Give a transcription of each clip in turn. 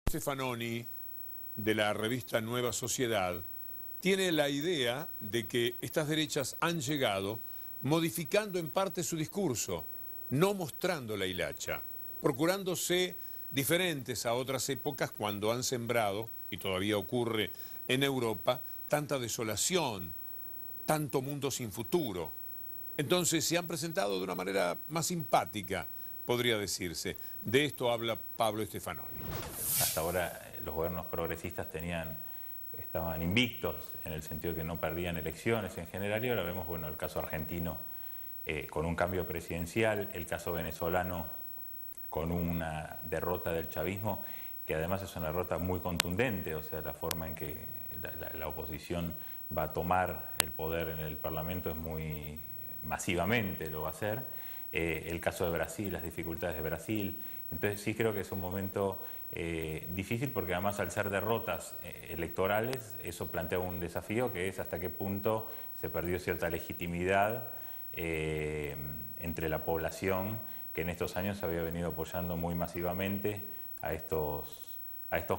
Stefanoni, de la revista Nueva Sociedad, tiene la idea de que estas derechas han llegado modificando en parte su discurso, no mostrando la hilacha, procurándose diferentes a otras épocas cuando han sembrado, y todavía ocurre en Europa, tanta desolación, tanto mundo sin futuro. Entonces se han presentado de una manera más simpática, podría decirse. De esto habla Pablo Stefanoni. Hasta ahora los gobiernos progresistas estaban invictos en el sentido de que no perdían elecciones en general, y ahora vemos, bueno, el caso argentino con un cambio presidencial, el caso venezolano con una derrota del chavismo, que además es una derrota muy contundente, o sea, la forma en que la oposición va a tomar el poder en el Parlamento es muy masivamente, lo va a hacer. El caso de Brasil, las dificultades de Brasil. Entonces sí creo que es un momento difícil, porque además al ser derrotas electorales, eso plantea un desafío, que es hasta qué punto se perdió cierta legitimidad entre la población, que en estos años se había venido apoyando muy masivamente a estos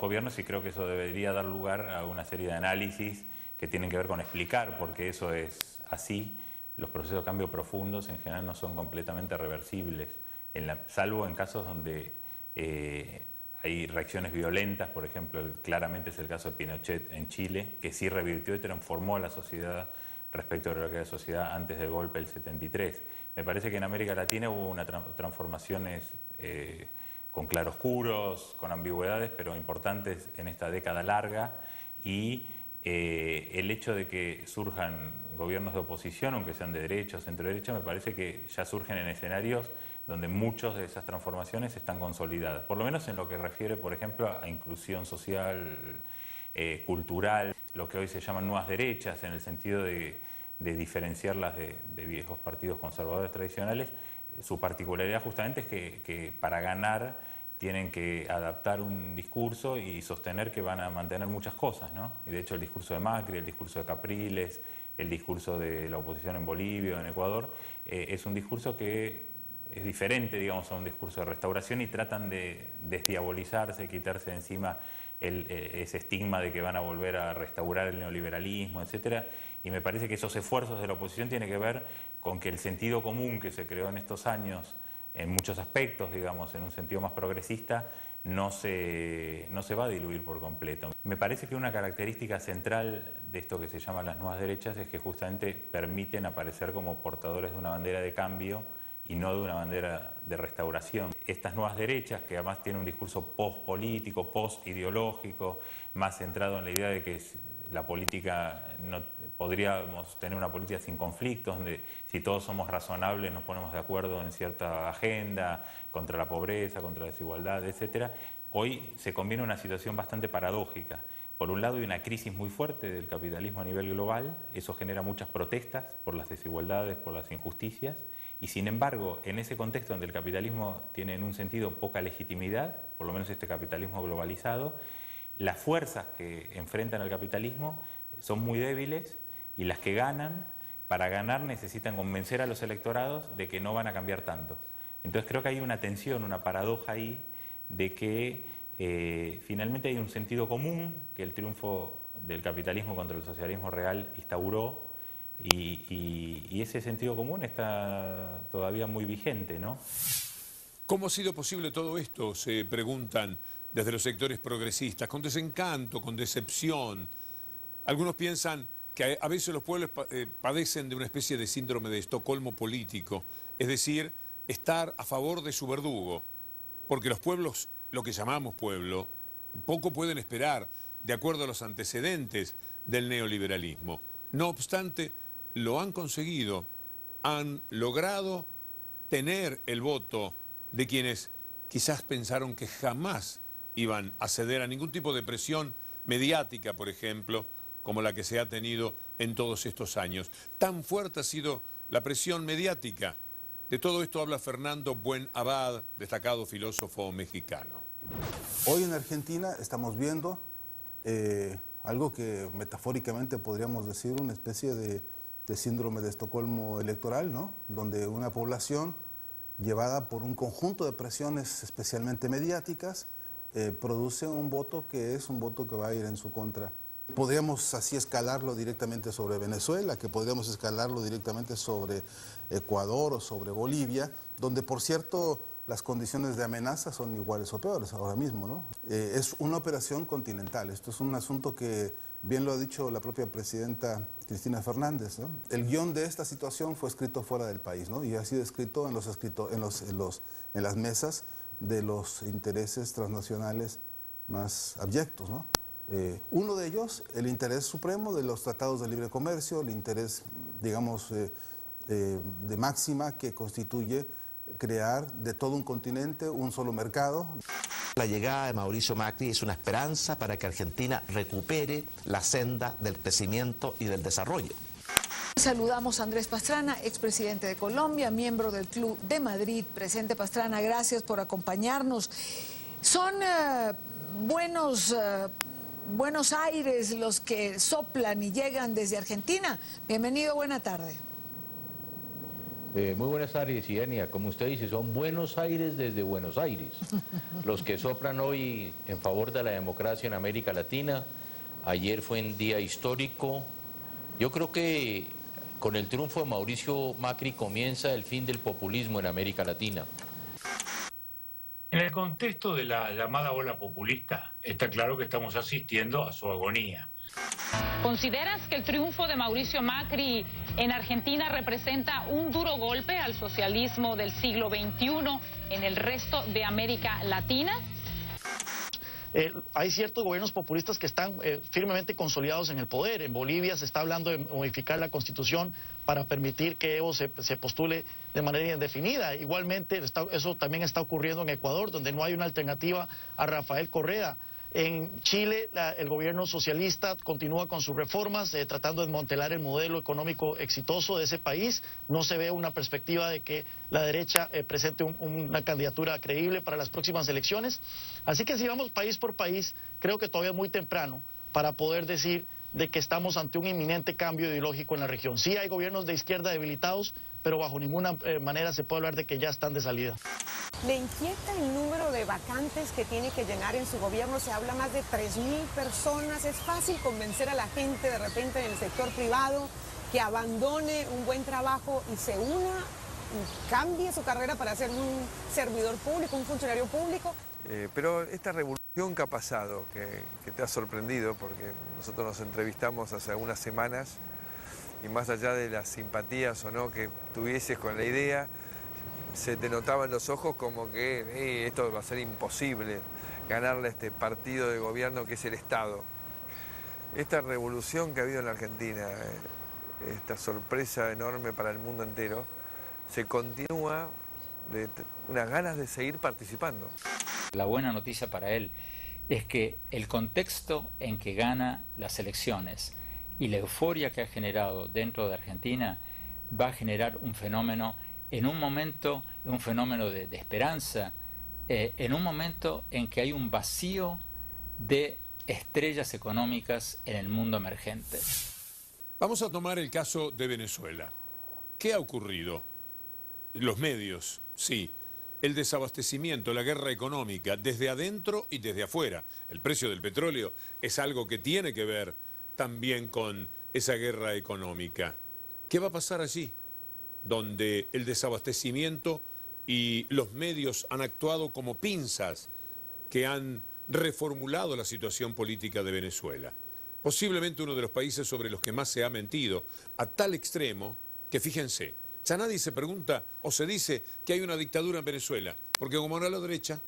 gobiernos, y creo que eso debería dar lugar a una serie de análisis que tienen que ver con explicar por qué eso es así. Los procesos de cambio profundos en general no son completamente reversibles, salvo en casos donde hay reacciones violentas. Por ejemplo, claramente es el caso de Pinochet en Chile, que sí revirtió y transformó a la sociedad respecto a lo que era la sociedad antes del golpe del 73. Me parece que en América Latina hubo transformaciones con claroscuros, con ambigüedades, pero importantes en esta década larga, y el hecho de que surjan gobiernos de oposición, aunque sean de derecha o centro-derecha, me parece que ya surgen en escenarios donde muchas de esas transformaciones están consolidadas, por lo menos en lo que refiere, por ejemplo, a inclusión social, cultural, lo que hoy se llaman nuevas derechas, en el sentido de diferenciarlas de viejos partidos conservadores tradicionales. Su particularidad justamente es que para ganar tienen que adaptar un discurso y sostener que van a mantener muchas cosas, ¿no? Y de hecho el discurso de Macri, el discurso de Capriles, el discurso de la oposición en Bolivia o en Ecuador, es un discurso que es diferente, digamos, a un discurso de restauración, y tratan de desdiabolizarse, quitarse de encima ese estigma de que van a volver a restaurar el neoliberalismo, etcétera. Y me parece que esos esfuerzos de la oposición tienen que ver con que el sentido común que se creó en estos años, en muchos aspectos, digamos, en un sentido más progresista, no se va a diluir por completo. Me parece que una característica central de esto que se llama las nuevas derechas es que justamente permiten aparecer como portadores de una bandera de cambio y no de una bandera de restauración. Estas nuevas derechas, que además tienen un discurso post-político, post-ideológico, más centrado en la idea de que la política, no podríamos tener una política sin conflictos, donde si todos somos razonables nos ponemos de acuerdo en cierta agenda contra la pobreza, contra la desigualdad, etc. Hoy se combina una situación bastante paradójica. Por un lado hay una crisis muy fuerte del capitalismo a nivel global, eso genera muchas protestas por las desigualdades, por las injusticias, y sin embargo, en ese contexto donde el capitalismo tiene en un sentido poca legitimidad, por lo menos este capitalismo globalizado, las fuerzas que enfrentan al capitalismo son muy débiles, y las que ganan, para ganar necesitan convencer a los electorados de que no van a cambiar tanto. Entonces creo que hay una tensión, una paradoja ahí, de que finalmente hay un sentido común que el triunfo del capitalismo contra el socialismo real instauró, y ese sentido común está todavía muy vigente, ¿no? ¿Cómo ha sido posible todo esto? Se preguntan desde los sectores progresistas, con desencanto, con decepción. Algunos piensan que a veces los pueblos padecen de una especie de síndrome de Estocolmo político, es decir, estar a favor de su verdugo, porque los pueblos, lo que llamamos pueblo, poco pueden esperar de acuerdo a los antecedentes del neoliberalismo. No obstante, lo han conseguido, han logrado tener el voto de quienes quizás pensaron que jamás iban a ceder a ningún tipo de presión mediática, por ejemplo, como la que se ha tenido en todos estos años. Tan fuerte ha sido la presión mediática. De todo esto habla Fernando Buenabad, destacado filósofo mexicano. Hoy en Argentina estamos viendo algo que metafóricamente podríamos decir una especie de síndrome de Estocolmo electoral, ¿no? Donde una población llevada por un conjunto de presiones especialmente mediáticas produce un voto que es un voto que va a ir en su contra. Podríamos así escalarlo directamente sobre Venezuela, que podríamos escalarlo directamente sobre Ecuador o sobre Bolivia, donde por cierto las condiciones de amenaza son iguales o peores ahora mismo, ¿no? Es una operación continental, esto es un asunto que bien lo ha dicho la propia presidenta Cristina Fernández, ¿no? El guión de esta situación fue escrito fuera del país, ¿no? Y ha sido escrito en las mesas de los intereses transnacionales más abyectos, ¿no? Uno de ellos, el interés supremo de los tratados de libre comercio, el interés, digamos, de máxima que constituye crear de todo un continente un solo mercado. La llegada de Mauricio Macri es una esperanza para que Argentina recupere la senda del crecimiento y del desarrollo. Saludamos a Andrés Pastrana, expresidente de Colombia, miembro del Club de Madrid. Presidente Pastrana, gracias por acompañarnos. Son buenos aires los que soplan y llegan desde Argentina. Bienvenido, buena tarde. Muy buenas tardes, Idenia. Como usted dice, son Buenos Aires desde Buenos Aires. Los que soplan hoy en favor de la democracia en América Latina. Ayer fue un día histórico. Yo creo que con el triunfo de Mauricio Macri comienza el fin del populismo en América Latina. En el contexto de la llamada ola populista, está claro que estamos asistiendo a su agonía. ¿Consideras que el triunfo de Mauricio Macri en Argentina representa un duro golpe al socialismo del siglo XXI en el resto de América Latina? Hay ciertos gobiernos populistas que están firmemente consolidados en el poder. En Bolivia se está hablando de modificar la Constitución para permitir que Evo se postule de manera indefinida. Igualmente, eso también está ocurriendo en Ecuador, donde no hay una alternativa a Rafael Correa. En Chile, el gobierno socialista continúa con sus reformas, tratando de desmantelar el modelo económico exitoso de ese país. No se ve una perspectiva de que la derecha presente una candidatura creíble para las próximas elecciones. Así que si vamos país por país, creo que todavía es muy temprano para poder decir de que estamos ante un inminente cambio ideológico en la región. Sí hay gobiernos de izquierda debilitados, pero bajo ninguna manera se puede hablar de que ya están de salida. ¿Le inquieta el número de vacantes que tiene que llenar en su gobierno? Se habla más de 3.000 personas. ¿Es fácil convencer a la gente de repente en el sector privado que abandone un buen trabajo y se una y cambie su carrera para ser un servidor público, un funcionario público? Pero esta revolución que ha pasado, que te ha sorprendido, porque nosotros nos entrevistamos hace algunas semanas, y más allá de las simpatías o no que tuvieses con la idea, se te notaba en los ojos como que esto va a ser imposible, ganarle a este partido de gobierno que es el Estado. Esta revolución que ha habido en la Argentina, esta sorpresa enorme para el mundo entero, se continúa de unas ganas de seguir participando. La buena noticia para él es que el contexto en que gana las elecciones y la euforia que ha generado dentro de Argentina va a generar un fenómeno, en un momento, un fenómeno de esperanza, en un momento en que hay un vacío de estrellas económicas en el mundo emergente. Vamos a tomar el caso de Venezuela. ¿Qué ha ocurrido? Los medios, sí. El desabastecimiento, la guerra económica, desde adentro y desde afuera. El precio del petróleo es algo que tiene que ver también con esa guerra económica. ¿Qué va a pasar allí? Donde el desabastecimiento y los medios han actuado como pinzas que han reformulado la situación política de Venezuela. Posiblemente uno de los países sobre los que más se ha mentido, a tal extremo que, fíjense, ya nadie se pregunta o se dice que hay una dictadura en Venezuela, porque como gana la derecha,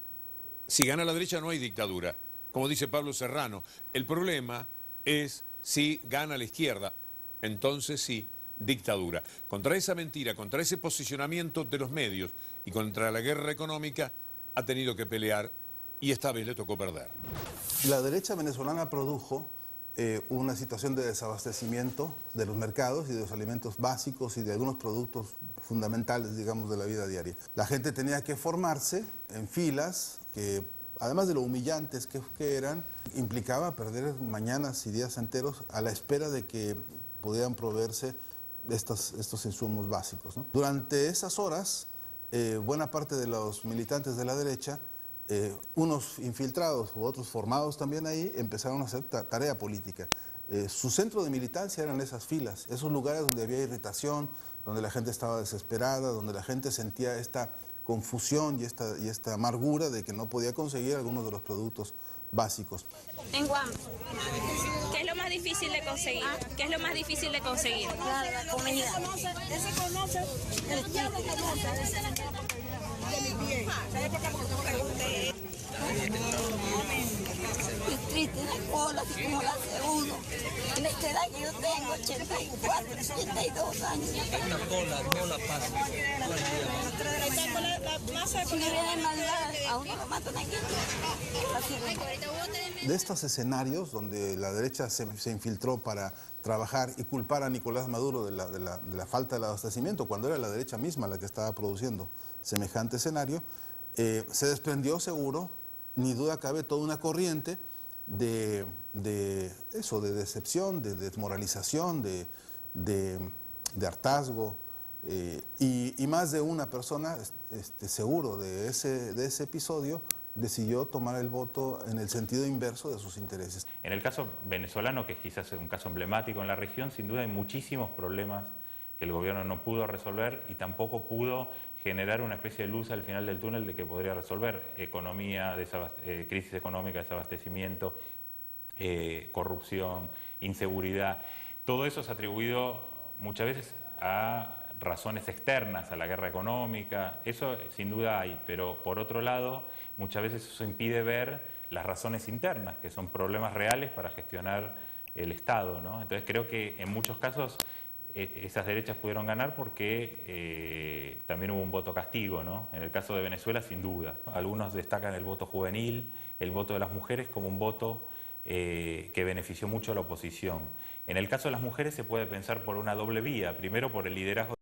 si gana la derecha no hay dictadura, como dice Pablo Serrano. El problema es si gana la izquierda, entonces sí, dictadura. Contra esa mentira, contra ese posicionamiento de los medios y contra la guerra económica ha tenido que pelear y esta vez le tocó perder. La derecha venezolana produjo una situación de desabastecimiento de los mercados y de los alimentos básicos y de algunos productos fundamentales, digamos, de la vida diaria. La gente tenía que formarse en filas que, además de lo humillantes que eran, implicaba perder mañanas y días enteros a la espera de que pudieran proveerse estos insumos básicos, ¿no? Durante esas horas, buena parte de los militantes de la derecha unos infiltrados u otros formados también ahí empezaron a hacer tarea política. Su centro de militancia eran esas filas, esos lugares donde había irritación, donde la gente estaba desesperada, donde la gente sentía esta confusión y esta amargura de que no podía conseguir algunos de los productos básicos. En Guam, ¿qué es lo más difícil de conseguir? ¿Qué es lo más difícil de conseguir? La comida. Ese conoce el tiempo que pasa de mi pie. ¿Sabe por qué? Porque tengo que preguntar. Es triste la cola, que como la hace uno. En esta edad que yo tengo, 84, 82 años. Esta cola no la pasa. Esta cola la masa que viene maldad, a uno lo matan aquí. De estos escenarios donde la derecha se infiltró para trabajar y culpar a Nicolás Maduro de la falta del abastecimiento, cuando era la derecha misma la que estaba produciendo semejante escenario, se desprendió seguro, ni duda cabe, toda una corriente de decepción, de desmoralización, de hartazgo, y más de una persona, seguro de ese episodio, decidió tomar el voto en el sentido inverso de sus intereses. En el caso venezolano, que es quizás un caso emblemático en la región, sin duda hay muchísimos problemas que el gobierno no pudo resolver y tampoco pudo generar una especie de luz al final del túnel de que podría resolver. Economía, crisis económica, desabastecimiento, corrupción, inseguridad. Todo eso es atribuido muchas veces a razones externas, a la guerra económica. Eso sin duda hay, pero por otro lado, muchas veces eso impide ver las razones internas, que son problemas reales para gestionar el Estado, ¿no? Entonces creo que en muchos casos esas derechas pudieron ganar porque también hubo un voto castigo, ¿no? En el caso de Venezuela, sin duda. Algunos destacan el voto juvenil, el voto de las mujeres como un voto que benefició mucho a la oposición. En el caso de las mujeres se puede pensar por una doble vía. Primero, por el liderazgo